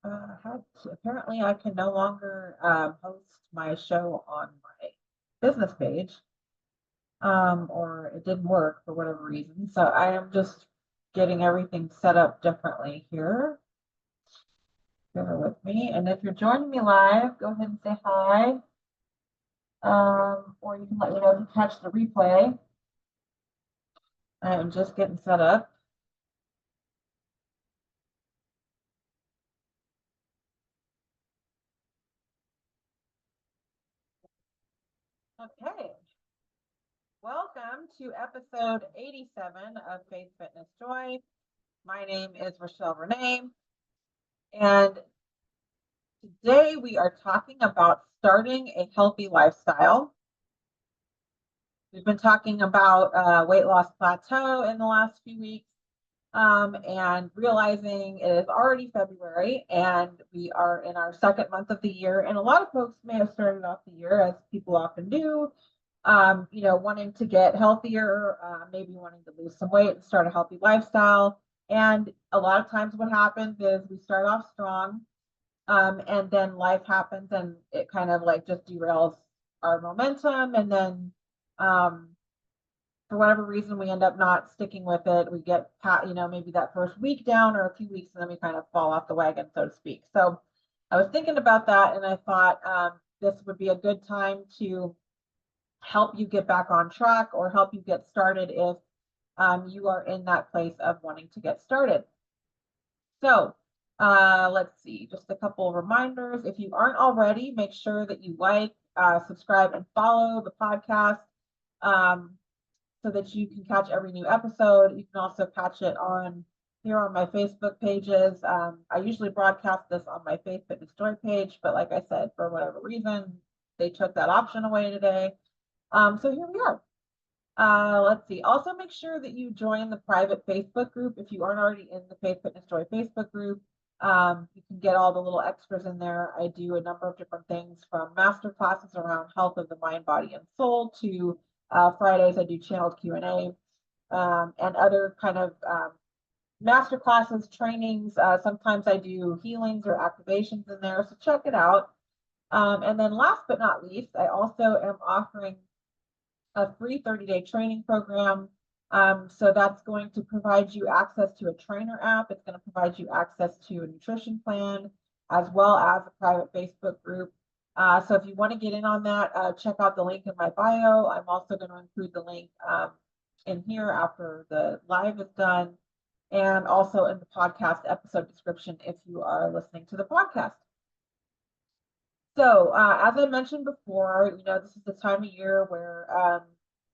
Apparently I can no longer host my show on my business page, or it didn't work for whatever reason. So I am just getting everything set up differently here. Bear with me. And if you're joining me live, go ahead and say hi. Or you can let me know if you catch the replay. I am just getting set up. Okay. Welcome to episode 87 of Faith, Fitness, Joy. My name is Rochelle Renee, and today we are talking about starting a healthy lifestyle. We've been talking about weight loss plateau in the last few weeks, and realizing it is already February and we are in our second month of the year. And a lot of folks may have started off the year, as people often do, wanting to get healthier, maybe wanting to lose some weight and start a healthy lifestyle. And a lot of times what happens is we start off strong, and then life happens and it kind of like just derails our momentum. And then for whatever reason, we end up not sticking with it. We get, maybe that first week down or a few weeks, and then we kind of fall off the wagon, so to speak. So I was thinking about that, and I thought this would be a good time to help you get back on track or help you get started if you are in that place of wanting to get started. So let's see, just a couple of reminders. If you aren't already, make sure that you like, subscribe, and follow the podcast, so that you can catch every new episode. You can also catch it here on my Facebook pages. I usually broadcast this on my Faith Fitness Joy page, but like I said, for whatever reason, they took that option away today. So here we are. Let's see. Also, make sure that you join the private Facebook group if you aren't already in the Faith Fitness Joy Facebook group. You can get all the little extras in there. I do a number of different things, from master classes around health of the mind, body, and soul to Fridays I do channeled Q&A, and other kind of master classes, trainings. Sometimes I do healings or activations in there, so check it out. And then last but not least, I also am offering a free 30-day training program. So that's going to provide you access to a trainer app. It's going to provide you access to a nutrition plan, as well as a private Facebook group. So if you want to get in on that, check out the link in my bio. I'm also going to include the link in here after the live is done, and also in the podcast episode description if you are listening to the podcast. So as I mentioned before, this is the time of year where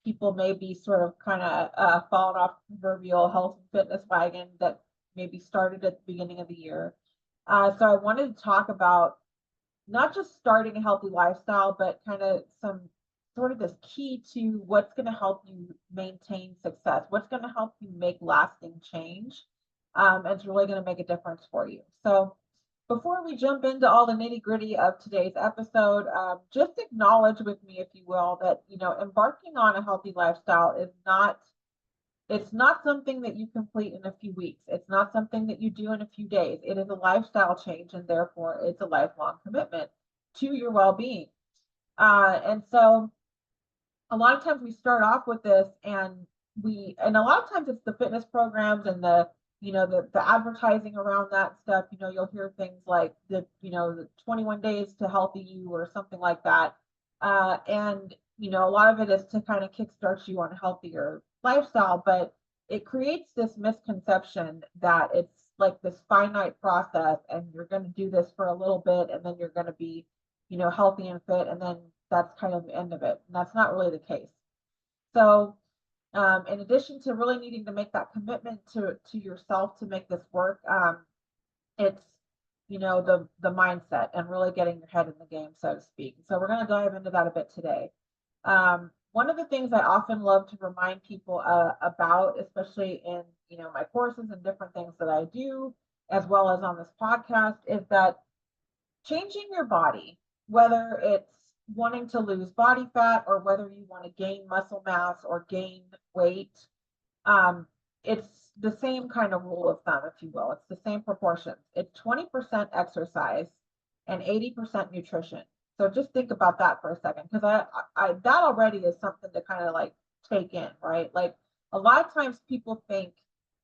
people may be sort of kind of falling off the proverbial health and fitness wagon that maybe started at the beginning of the year. So I wanted to talk about not just starting a healthy lifestyle, but kind of some sort of this key to what's going to help you maintain success, what's going to help you make lasting change, and it's really going to make a difference for you. So before we jump into all the nitty-gritty of today's episode, just acknowledge with me, if you will, that embarking on a healthy lifestyle is it's not something that you complete in a few weeks. It's not something that you do in a few days. It is a lifestyle change, and therefore it's a lifelong commitment to your well-being. And so a lot of times we start off with this, and a lot of times it's the fitness programs and the advertising around that stuff. You'll hear things like the 21 days to healthy you or something like that. And a lot of it is to kind of kickstart you on a healthier lifestyle, but it creates this misconception that it's like this finite process and you're going to do this for a little bit and then you're going to be, healthy and fit, and then that's kind of the end of it. And that's not really the case. So in addition to really needing to make that commitment to yourself to make this work, it's the mindset and really getting your head in the game, so to speak. So we're going to dive into that a bit today. One of the things I often love to remind people about, especially in my courses and different things that I do, as well as on this podcast, is that changing your body, whether it's wanting to lose body fat or whether you want to gain muscle mass or gain weight, it's the same kind of rule of thumb, if you will. It's the same proportions. It's 20% exercise and 80% nutrition. So just think about that for a second, because I that already is something to kind of like take in, right? Like a lot of times people think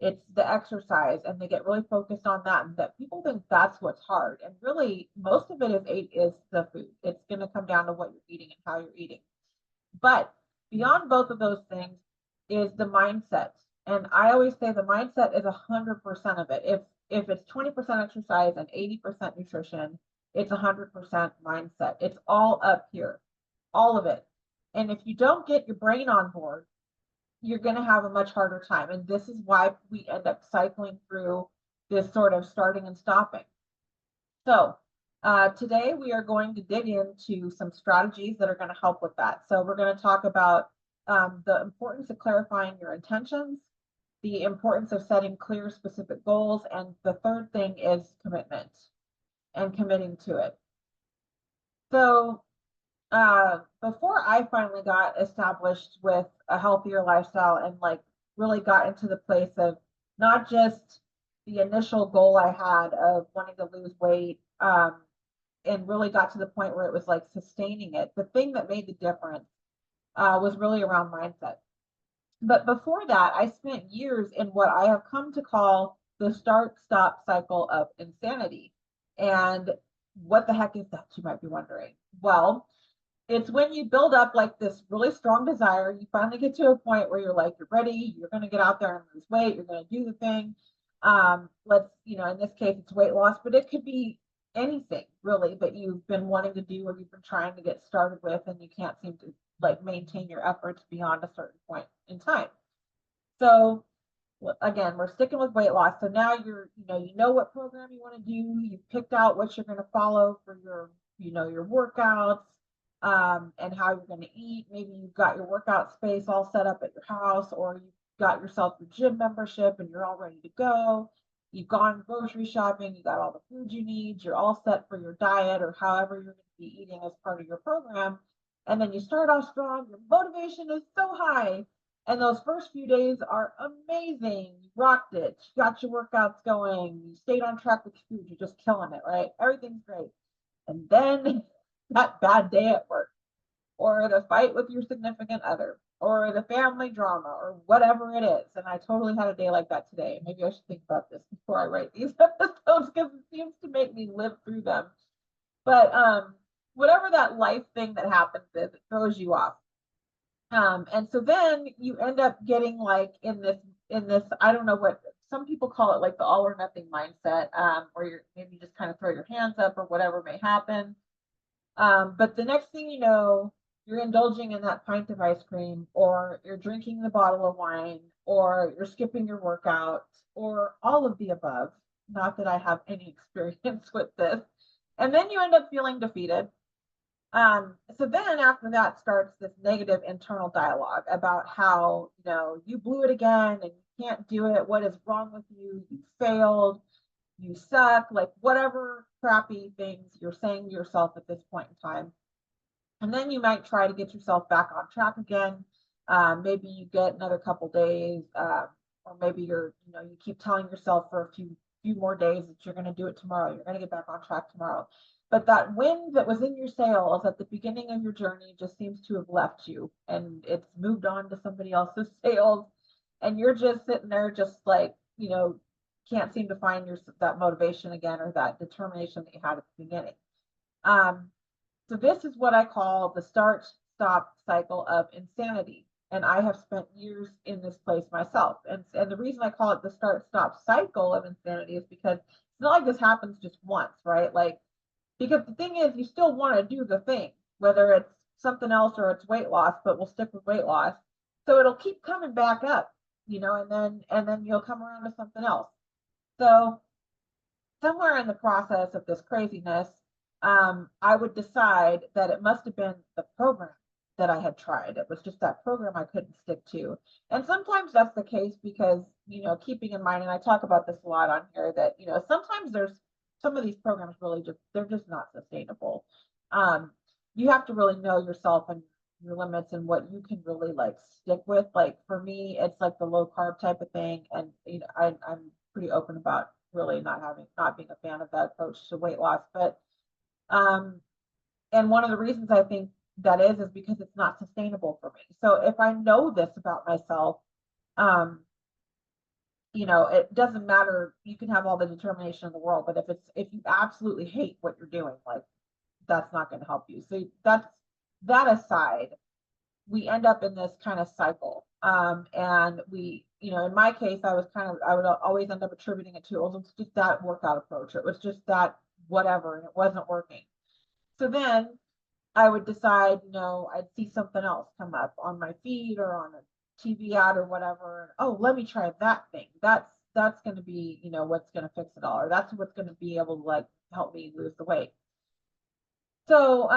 it's the exercise and they get really focused on that, and that people think that's what's hard. And really, most of it is the food. It's going to come down to what you're eating and how you're eating. But beyond both of those things is the mindset. And I always say the mindset is 100% of it. If it's 20% exercise and 80% nutrition, it's 100% mindset. It's all up here, all of it. And if you don't get your brain on board, you're going to have a much harder time. And this is why we end up cycling through this sort of starting and stopping. So today we are going to dig into some strategies that are going to help with that. So we're going to talk about the importance of clarifying your intentions, the importance of setting clear, specific goals, and the third thing is commitment and committing to it. So before I finally got established with a healthier lifestyle and like really got into the place of not just the initial goal I had of wanting to lose weight, and really got to the point where it was like sustaining it, the thing that made the difference was really around mindset. But before that, I spent years in what I have come to call the start-stop cycle of insanity. And what the heck is that, you might be wondering? Well, it's when you build up like this really strong desire, you finally get to a point where you're like, you're ready, you're going to get out there and lose weight, you're going to do the thing. Let's, in this case, it's weight loss, but it could be anything really that you've been wanting to do or you've been trying to get started with, and you can't seem to like maintain your efforts beyond a certain point in time. So again, we're sticking with weight loss. So now you know what program you want to do. You've picked out what you're going to follow for your workouts, and how you're going to eat. Maybe you've got your workout space all set up at your house, or you've got yourself your gym membership and you're all ready to go. You've gone grocery shopping, you got all the food you need, you're all set for your diet or however you're going to be eating as part of your program. And then you start off strong, your motivation is so high. And those first few days are amazing. You rocked it. You got your workouts going. You stayed on track with your food. You're just killing it, right? Everything's great. And then that bad day at work, or the fight with your significant other, or the family drama, or whatever it is. And I totally had a day like that today. Maybe I should think about this before I write these episodes, because it seems to make me live through them. But whatever that life thing that happens is, it throws you off. And so then you end up getting like in this, I don't know what some people call it, like the all or nothing mindset, where you're maybe just kind of throw your hands up or whatever may happen. But the next thing you know, you're indulging in that pint of ice cream, or you're drinking the bottle of wine, or you're skipping your workout, or all of the above. Not that I have any experience with this. And then you end up feeling defeated. So then after that starts this negative internal dialogue about how, you blew it again and you can't do it. What is wrong with you? You failed. You suck, like whatever crappy things you're saying to yourself at this point in time. And then you might try to get yourself back on track again. Maybe you get another couple days, or maybe you keep telling yourself for a few more days that you're going to do it tomorrow. You're going to get back on track tomorrow. But that wind that was in your sails at the beginning of your journey just seems to have left you, and it's moved on to somebody else's sails. And you're just sitting there just like, can't seem to find that motivation again, or that determination that you had at the beginning. So this is what I call the start-stop cycle of insanity. And I have spent years in this place myself. And the reason I call it the start-stop cycle of insanity is because it's not like this happens just once, right? Like, because the thing is, you still want to do the thing, whether it's something else or it's weight loss, but we'll stick with weight loss. So it'll keep coming back up, and then you'll come around to something else. So somewhere in the process of this craziness, I would decide that it must have been the program that I had tried. It was just that program I couldn't stick to. And sometimes that's the case because, keeping in mind, and I talk about this a lot on here, that, sometimes there's some of these programs really they're just not sustainable. You have to really know yourself and your limits and what you can really like stick with. Like for me, it's like the low carb type of thing. And you know, I'm pretty open about really not being a fan of that approach to weight loss. But um, and one of the reasons I think that is because it's not sustainable for me. So if I know this about myself, um, you know, it doesn't matter. You can have all the determination in the world, but if you absolutely hate what you're doing, like that's not going to help you. So that aside, we end up in this kind of cycle. And we, you know, in my case, I would always end up attributing it to, oh, it was just that workout approach. It was just that whatever, and it wasn't working. So then I would decide, you know, I'd see something else come up on my feed or on a TV ad or whatever. And, oh, let me try that thing. That's going to be, you know, what's going to fix it all, or that's what's going to be able to like help me lose the weight. So,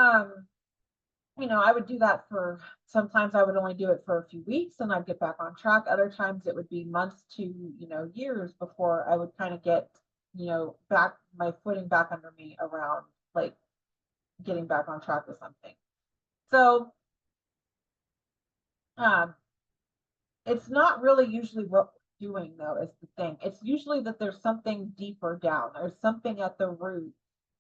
you know, I would do that for, sometimes I would only do it for a few weeks and I'd get back on track. Other times it would be months to, you know, years before I would kind of get, you know, back my footing back under me around like getting back on track with something. So, um, it's not really usually what we're doing though, is the thing. It's usually that there's something deeper down. There's something at the root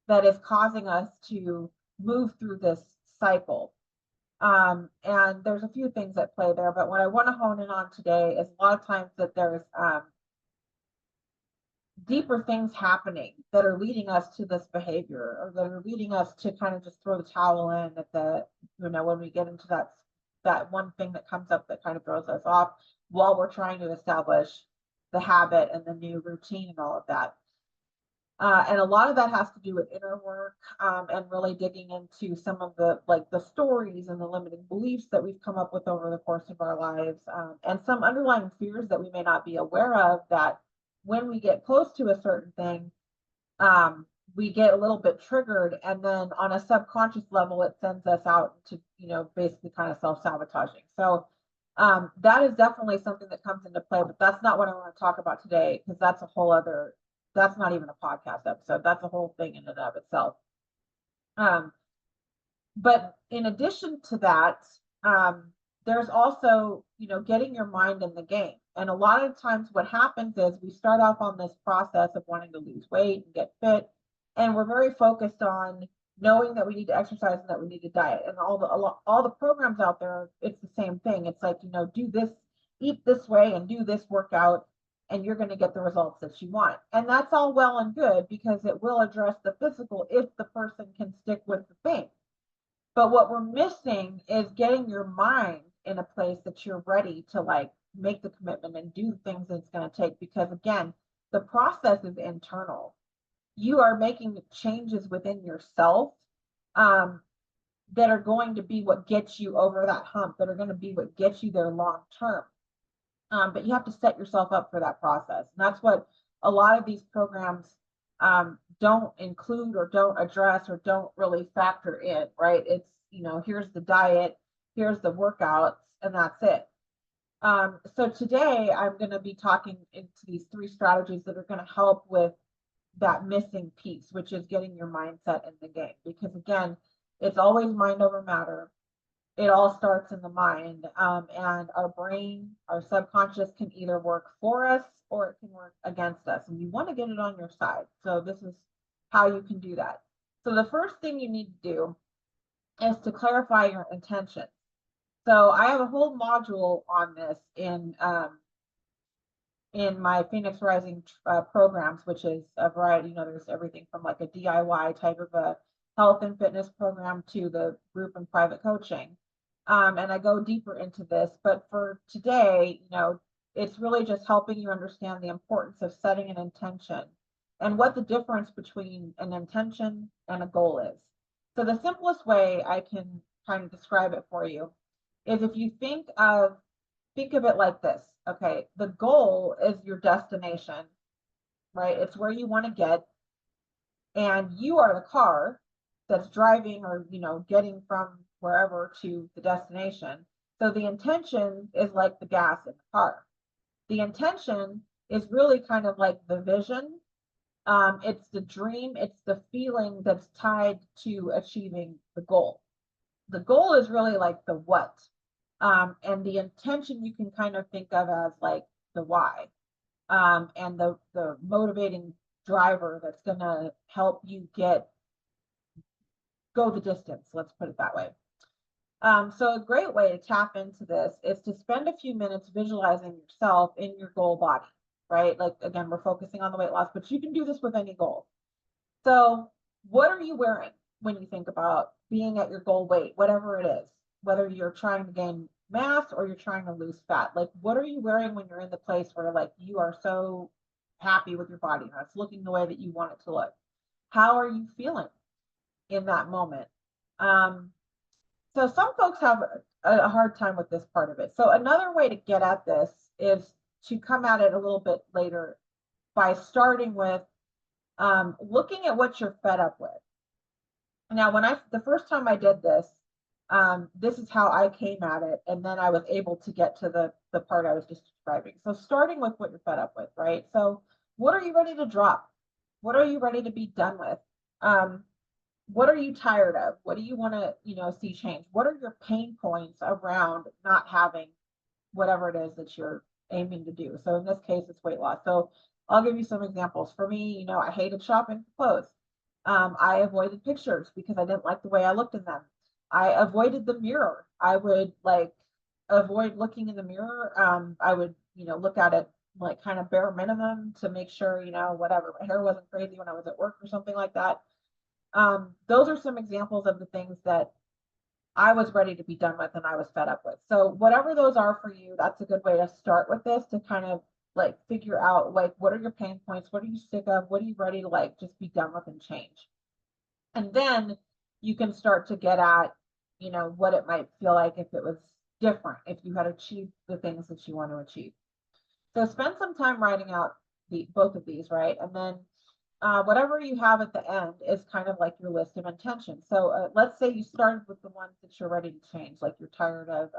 that is causing us to move through this cycle. And there's a few things at play there, but what I want to hone in on today is a lot of times that there's deeper things happening that are leading us to this behavior, or that are leading us to kind of just throw the towel in at the, you know, when we get into that one thing that comes up that kind of throws us off while we're trying to establish the habit and the new routine and all of that. And a lot of that has to do with inner work, and really digging into some of the like the stories and the limiting beliefs that we've come up with over the course of our lives, and some underlying fears that we may not be aware of, that when we get close to a certain thing, we get a little bit triggered, and then on a subconscious level, it sends us out to, you know, basically kind of self-sabotaging. So that is definitely something that comes into play, but that's not what I want to talk about today, because that's a whole other, that's not even a podcast episode. That's a whole thing in and of itself. But in addition to that, there's also, you know, getting your mind in the game. And a lot of times what happens is we start off on this process of wanting to lose weight and get fit, and we're very focused on knowing that we need to exercise and that we need to diet. And all the programs out there, it's the same thing. It's like, you know, do this, eat this way, and do this workout, and you're going to get the results that you want. And that's all well and good, because it will address the physical if the person can stick with the thing. But what we're missing is getting your mind in a place that you're ready to like make the commitment and do the things that it's going to take. Because again, the process is internal. You are making changes within yourself, that are going to be what gets you over that hump, that are going to be what gets you there long term. But you have to set yourself up for that process. And that's what a lot of these programs don't include, or don't address, or don't really factor in, right? It's, you know, here's the diet, here's the workouts, and that's it. So today I'm going to be talking into these 3 strategies that are going to help with that missing piece, which is getting your mindset in the game. Because again, it's always mind over matter. It all starts in the mind, and our brain, our subconscious, can either work for us or it can work against us, and you want to get it on your side. So this is how you can do that. So the first thing you need to do is to clarify your intention. So I have a whole module on this in my Phoenix Rising programs, which is a variety. You know, there's everything from like a DIY type of a health and fitness program to the group and private coaching. And I go deeper into this, but for today, you know, it's really just helping you understand the importance of setting an intention and what the difference between an intention and a goal is. So the simplest way I can kind of describe it for you is if you think of it like this. Okay, the goal is your destination, right? It's where you want to get, and you are the car that's driving, or, you know, getting from wherever to the destination. So the intention is like the gas in the car. The intention is really kind of like the vision. It's the dream, it's the feeling that's tied to achieving the goal. the goal is really like the what. And the intention you can kind of think of as like the why. And the motivating driver that's gonna help you go the distance, let's put it that way. So a great way to tap into this is to spend a few minutes visualizing yourself in your goal body, right? Like, again, we're focusing on the weight loss, but you can do this with any goal. So what are you wearing when you think about being at your goal weight, whatever it is, whether you're trying to gain mass or you're trying to lose fat? Like, what are you wearing when you're in the place where like you are so happy with your body and it's looking the way that you want it to look? How are you feeling in that moment? So some folks have a hard time with this part of it. So another way to get at this is to come at it a little bit later by starting with looking at what you're fed up with. Now, the first time I did this, this is how I came at it, and then I was able to get to the part I was just describing. So starting with what you're fed up with, right? So what are you ready to drop? What are you ready to be done with? What are you tired of? What do you want to, see change? What are your pain points around not having whatever it is that you're aiming to do? So in this case, it's weight loss. So I'll give you some examples. For me, I hated shopping for clothes. I avoided pictures because I didn't like the way I looked in them. I avoided the mirror. I would like avoid looking in the mirror. I would, look at it like kind of bare minimum to make sure, whatever, my hair wasn't crazy when I was at work or something like that. Those are some examples of the things that I was ready to be done with and I was fed up with. So whatever those are for you, that's a good way to start with this, to kind of like figure out like what are your pain points, what are you sick of, what are you ready to like just be done with and change. And then you can start to get at, what it might feel like if it was different, if you had achieved the things that you want to achieve. So spend some time writing out both of these, right? And then whatever you have at the end is kind of like your list of intentions. So let's say you started with the ones that you're ready to change, like you're tired of,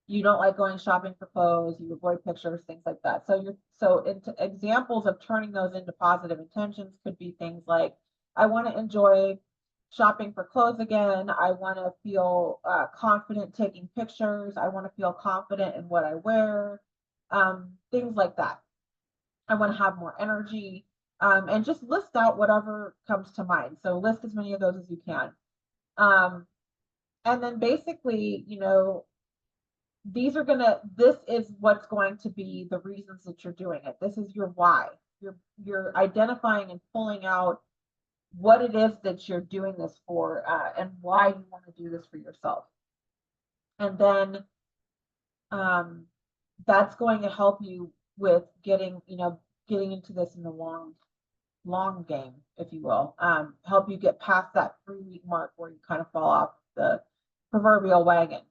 you don't like going shopping for clothes, you avoid pictures, things like that. So into examples of turning those into positive intentions could be things like, I want to enjoy shopping for clothes again. I want to feel confident taking pictures. I want to feel confident in what I wear, things like that. I want to have more energy, and just list out whatever comes to mind. So list as many of those as you can. And then basically, this is what's going to be the reasons that you're doing it. This is your why. You're identifying and pulling out what it is that you're doing this for, and why you want to do this for yourself. And then that's going to help you with getting into this in the long game, if you will, help you get past that 3-week mark where you kind of fall off the proverbial wagon.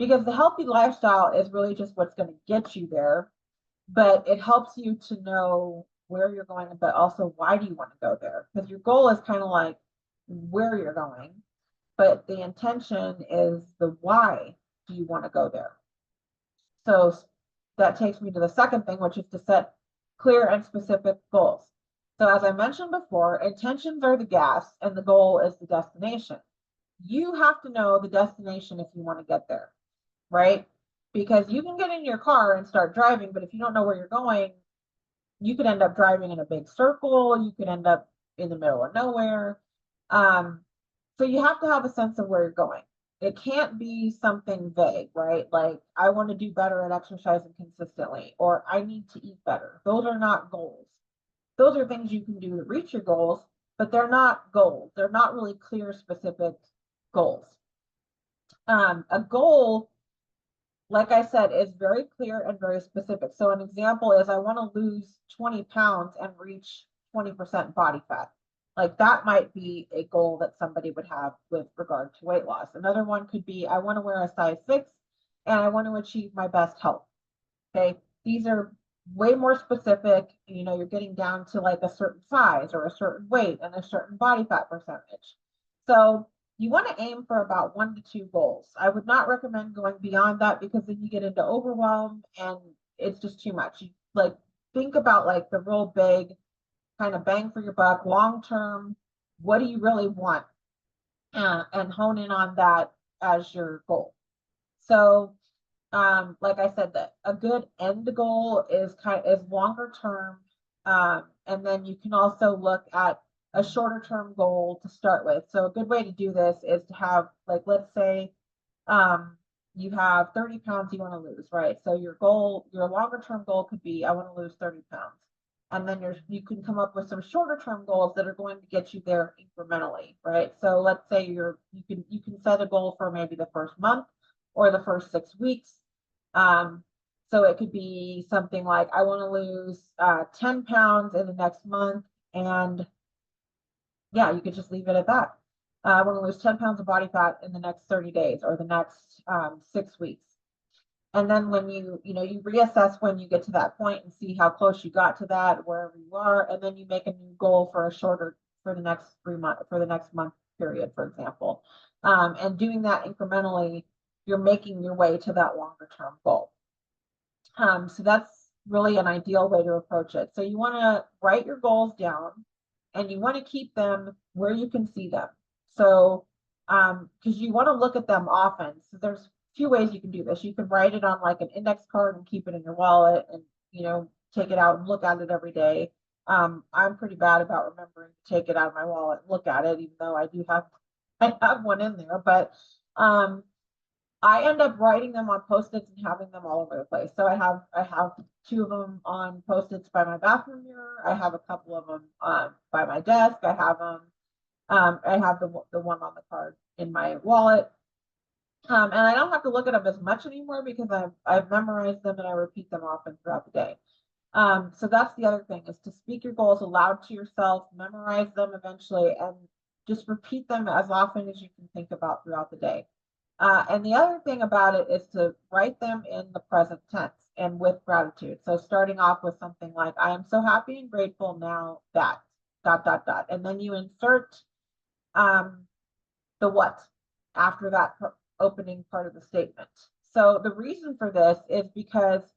Because the healthy lifestyle is really just what's going to get you there, but it helps you to know where you're going, but also why do you want to go there? Because your goal is kind of like where you're going, but the intention is the why do you want to go there. So that takes me to the second thing, which is to set clear and specific goals. So as I mentioned before, intentions are the gas and the goal is the destination. You have to know the destination if you want to get there, right? Because you can get in your car and start driving, but if you don't know where you're going, you could end up driving in a big circle. You could end up in the middle of nowhere. So you have to have a sense of where you're going. It can't be something vague, right? Like, I want to do better at exercising consistently, or I need to eat better. Those are not goals. Those are things you can do to reach your goals, but they're not goals. They're not really clear, specific goals. A goal, like I said, is very clear and very specific. So an example is, I want to lose 20 pounds and reach 20% body fat. Like, that might be a goal that somebody would have with regard to weight loss. Another one could be, I want to wear a size 6 and I want to achieve my best health. Okay, these are way more specific. You're getting down to like a certain size or a certain weight and a certain body fat percentage. So you want to aim for about 1 to 2 goals. I would not recommend going beyond that, because then you get into overwhelm and it's just too much. Like, think about like the real big kind of bang for your buck, long term. What do you really want? And hone in on that as your goal. So like I said, that a good end goal is longer term. And then you can also look at a shorter term goal to start with. So a good way to do this is to have, like, let's say um, you have 30 pounds you want to lose, right? So your longer term goal could be, I want to lose 30 pounds. And then you can come up with some shorter term goals that are going to get you there incrementally, right? So let's say you can set a goal for maybe the first month or the first 6 weeks. So it could be something like, I want to lose 10 pounds in the next month. And yeah, you could just leave it at that. I want to lose 10 pounds of body fat in the next 30 days or the next 6 weeks. And then when you reassess when you get to that point and see how close you got to that, wherever you are, and then you make a new goal for the next 3 months, for the next month period, for example. And doing that incrementally, you're making your way to that longer term goal. So that's really an ideal way to approach it. So you want to write your goals down and you want to keep them where you can see them. So, because you want to look at them often. So there's a few ways you can do this. You can write it on like an index card and keep it in your wallet and, take it out and look at it every day. I'm pretty bad about remembering to take it out of my wallet and look at it, even though I have one in there, but, I end up writing them on Post-its and having them all over the place. So I have two of them on Post-its by my bathroom mirror. I have a couple of them by my desk. I have the one on the card in my wallet. And I don't have to look at them as much anymore because I've memorized them and I repeat them often throughout the day. So that's the other thing, is to speak your goals aloud to yourself, memorize them eventually, and just repeat them as often as you can think about throughout the day. And the other thing about it is to write them in the present tense and with gratitude. So starting off with something like, I am so happy and grateful now that ... And then you insert the what after that opening part of the statement. So the reason for this is because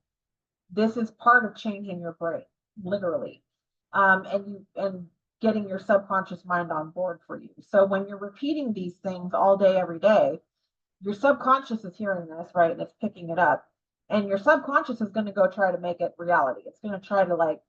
this is part of changing your brain, literally, and getting your subconscious mind on board for you. So when you're repeating these things all day, every day, your subconscious is hearing this, right? And it's picking it up. And your subconscious is going to go try to make it reality. It's going to try to like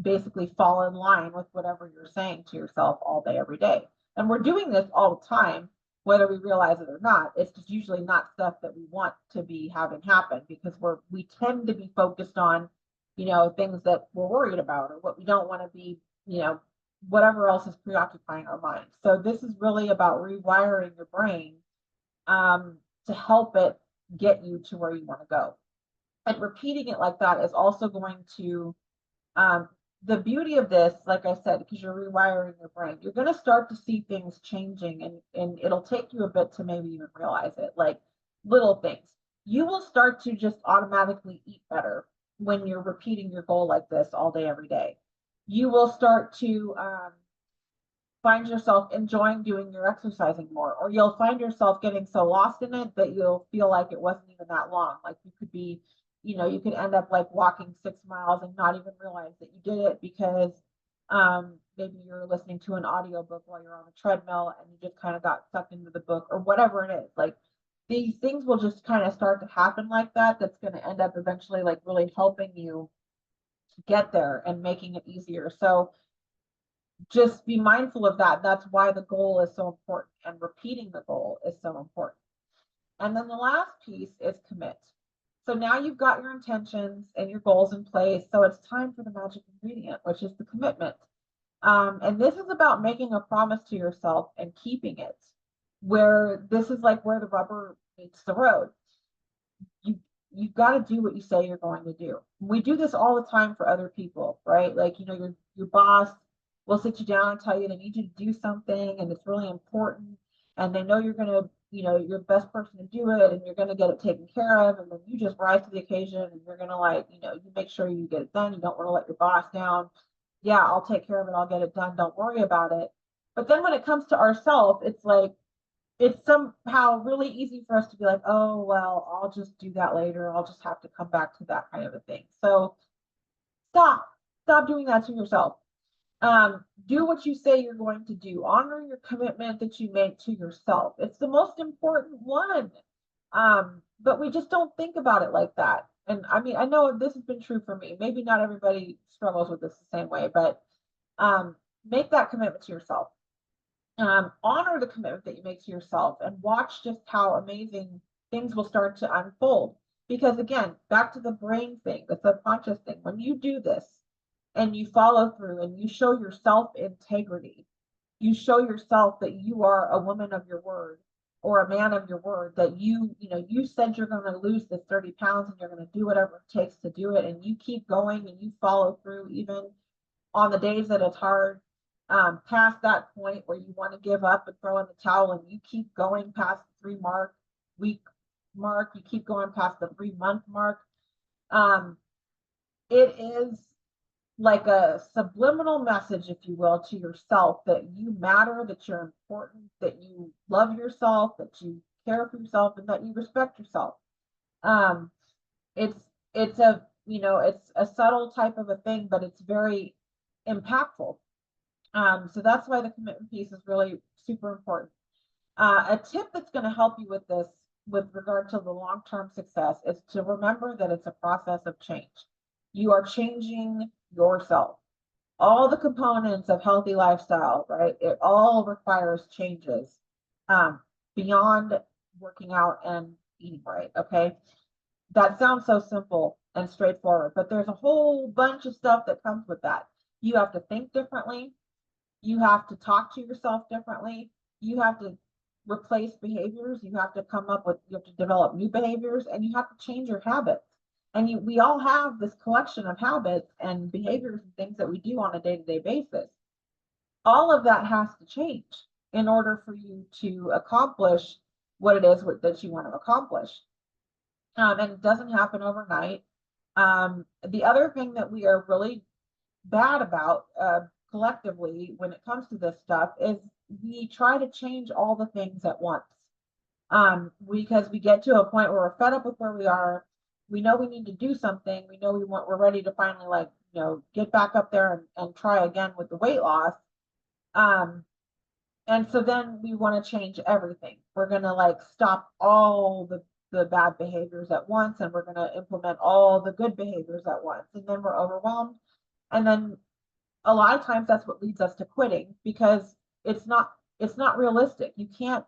basically fall in line with whatever you're saying to yourself all day, every day. And we're doing this all the time, whether we realize it or not. It's just usually not stuff that we want to be having happen because we tend to be focused on, things that we're worried about or what we don't want to be, whatever else is preoccupying our minds. So this is really about rewiring your brain to help it get you to where you want to go. And repeating it like that is also going to, the beauty of this, like I said, because you're rewiring your brain, you're going to start to see things changing and it'll take you a bit to maybe even realize it, like little things. You will start to just automatically eat better when you're repeating your goal like this all day, every day. You will start to, find yourself enjoying doing your exercising more, or you'll find yourself getting so lost in it that you'll feel like it wasn't even that long. Like you could be, you could end up like walking 6 miles and not even realize that you did it because maybe you're listening to an audiobook while you're on a treadmill and you just kind of got sucked into the book or whatever it is. Like these things will just kind of start to happen like that. That's going to end up eventually like really helping you get there and making it easier. So just be mindful of that. That's why the goal is so important and repeating the goal is so important. And then the last piece is commit. So now you've got your intentions and your goals in place. So it's time for the magic ingredient, which is the commitment. And this is about making a promise to yourself and keeping it, where this is like where the rubber meets the road. You've got to do what you say you're going to do. We do this all the time for other people, right? Like, your boss will sit you down and tell you they need you to do something and it's really important. And they know you're going to, you're the best person to do it and you're going to get it taken care of. And then you just rise to the occasion and you're going to you make sure you get it done. You don't want to let your boss down. Yeah, I'll take care of it. I'll get it done. Don't worry about it. But then when it comes to ourselves, it's like, it's somehow really easy for us to be like, oh, well, I'll just do that later. I'll just have to come back to that kind of a thing. So stop doing that to yourself. Do what you say you're going to do. Honor your commitment that you make to yourself. It's the most important one. But we just don't think about it like that. And I mean, I know this has been true for me. Maybe not everybody struggles with this the same way, but make that commitment to yourself. Honor the commitment that you make to yourself and watch just how amazing things will start to unfold. Because again, back to the brain thing, the subconscious thing, when you do this and you follow through and you show yourself integrity, you show yourself that you are a woman of your word or a man of your word, that you said you're going to lose this 30 pounds and you're going to do whatever it takes to do it. And you keep going and you follow through even on the days that it's hard, past that point where you want to give up and throw in the towel, and you keep going past the 3 week mark, you keep going past the 3 month mark. It is like a subliminal message, if you will, to yourself that you matter, that you're important, that you love yourself, that you care for yourself, and that you respect yourself. Um, it's it's a it's a subtle type of a thing, but it's very impactful. So that's why the commitment piece is really super important. A tip that's going to help you with this, with regard to the long-term success, is to remember that it's a process of change. You are changing yourself. All the components of healthy lifestyle, right? It all requires changes beyond working out and eating right. Okay. That sounds so simple and straightforward, but there's a whole bunch of stuff that comes with that. You have to think differently. You have to talk to yourself differently. You have to replace behaviors. You have to you have to develop new behaviors, and you have to change your habits. And we all have this collection of habits and behaviors and things that we do on a day-to-day basis. All of that has to change in order for you to accomplish what it is that you want to accomplish. And it doesn't happen overnight. The other thing that we are really bad about collectively when it comes to this stuff is we try to change all the things at once. Because we get to a point where we're fed up with where we are. We know we need to do something. We know we're ready to finally, like, get back up there and try again with the weight loss. And so then we want to change everything. We're going to like stop all the bad behaviors at once, and we're going to implement all the good behaviors at once. And then we're overwhelmed. And then a lot of times that's what leads us to quitting, because it's not realistic. You can't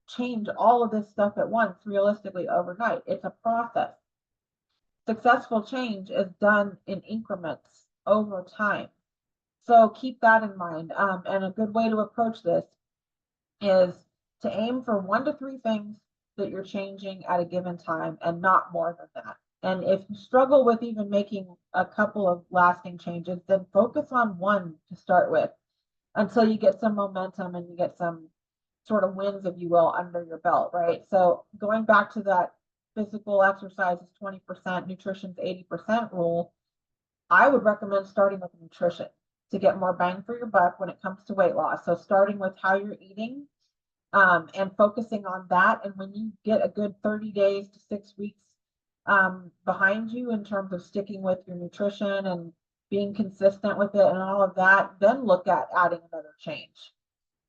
change all of this stuff at once realistically overnight. It's a process. Successful change is done in increments over time. So keep that in mind. And a good way to approach this is to aim for 1 to 3 things that you're changing at a given time, and not more than that. And if you struggle with even making a couple of lasting changes, then focus on one to start with until you get some momentum and you get some sort of wins, if you will, under your belt, right? So going back to that physical exercise is 20%, nutrition's 80% rule, I would recommend starting with nutrition to get more bang for your buck when it comes to weight loss. So starting with how you're eating, and focusing on that. And when you get a good 30 days to 6 weeks behind you in terms of sticking with your nutrition and being consistent with it and all of that, then look at adding another change.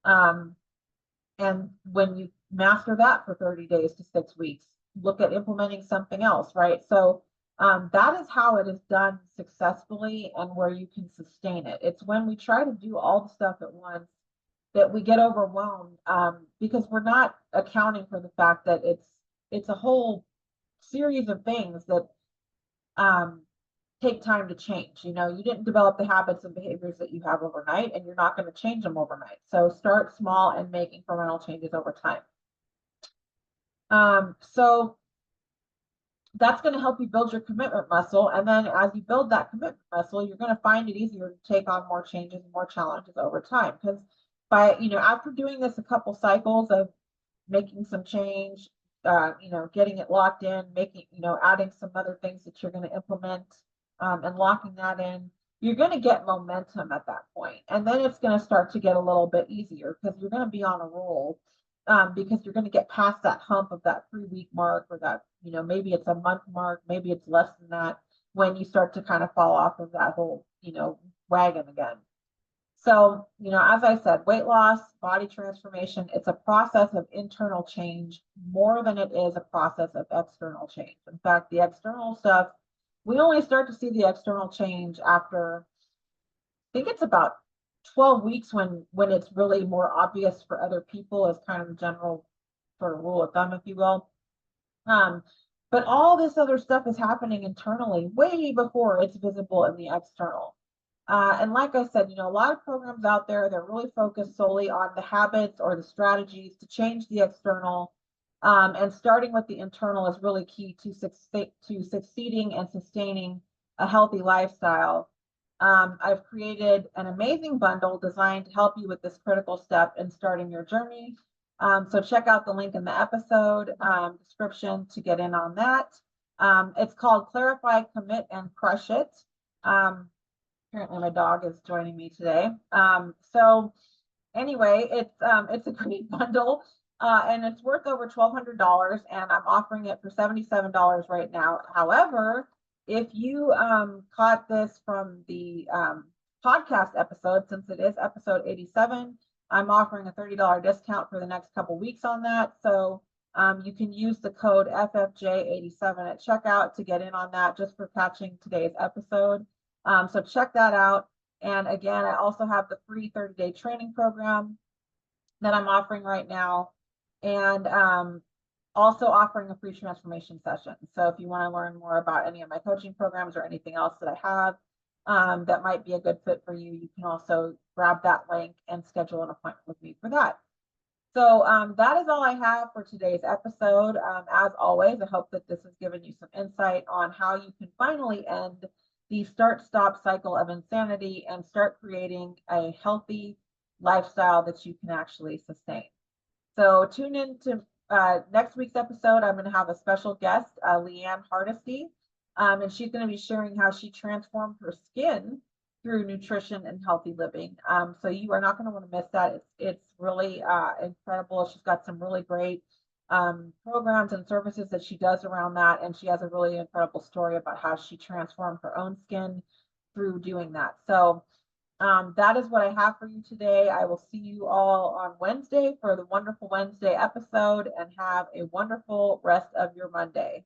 And when you master that for 30 days to 6 weeks, look at implementing something else, right? So that is how it is done successfully and where you can sustain it. It's when we try to do all the stuff at once that we get overwhelmed, because we're not accounting for the fact that it's a whole series of things that take time to change. You didn't develop the habits and behaviors that you have overnight, and you're not going to change them overnight. So start small and make incremental changes over time. So that's going to help you build your commitment muscle. And then as you build that commitment muscle, you're going to find it easier to take on more changes and more challenges over time. Because after doing this a couple cycles of making some change, getting it locked in, adding some other things that you're going to implement, and locking that in, you're going to get momentum at that point. And then it's going to start to get a little bit easier because you're going to be on a roll, because you're going to get past that hump of that 3-week mark, or that, maybe it's a month mark, maybe it's less than that, when you start to kind of fall off of that whole, wagon again. So, as I said, weight loss, body transformation, it's a process of internal change more than it is a process of external change. In fact, the external stuff, we only start to see the external change after, I think it's about 12 weeks when it's really more obvious for other people as kind of a general sort of rule of thumb, if you will. Um, but all this other stuff is happening internally way before it's visible in the external. And like I said, a lot of programs out there, they're really focused solely on the habits or the strategies to change the external. And starting with the internal is really key to succeeding and sustaining a healthy lifestyle. I've created an amazing bundle designed to help you with this critical step in starting your journey. So check out the link in the episode description to get in on that. It's called Clarify, Commit, and Crush It. Apparently my dog is joining me today. So anyway, it's a great bundle, and it's worth over $1,200, and I'm offering it for $77 right now. However, if you caught this from the podcast episode, since it is episode 87, I'm offering a $30 discount for the next couple weeks on that. So you can use the code FFJ87 at checkout to get in on that just for catching today's episode. So check that out. And again, I also have the free 30-day training program that I'm offering right now, and also offering a free transformation session. So if you want to learn more about any of my coaching programs or anything else that I have that might be a good fit for you, you can also grab that link and schedule an appointment with me for that. So that is all I have for today's episode. As always, I hope that this has given you some insight on how you can finally end the start-stop cycle of insanity and start creating a healthy lifestyle that you can actually sustain. So tune in to next week's episode. I'm going to have a special guest, Leanne Hardesty, and she's going to be sharing how she transformed her skin through nutrition and healthy living. So you are not going to want to miss that. It's really incredible. She's got some really great programs and services that she does around that. And she has a really incredible story about how she transformed her own skin through doing that. So that is what I have for you today. I will see you all on Wednesday for the Wonderful Wednesday episode, and have a wonderful rest of your Monday.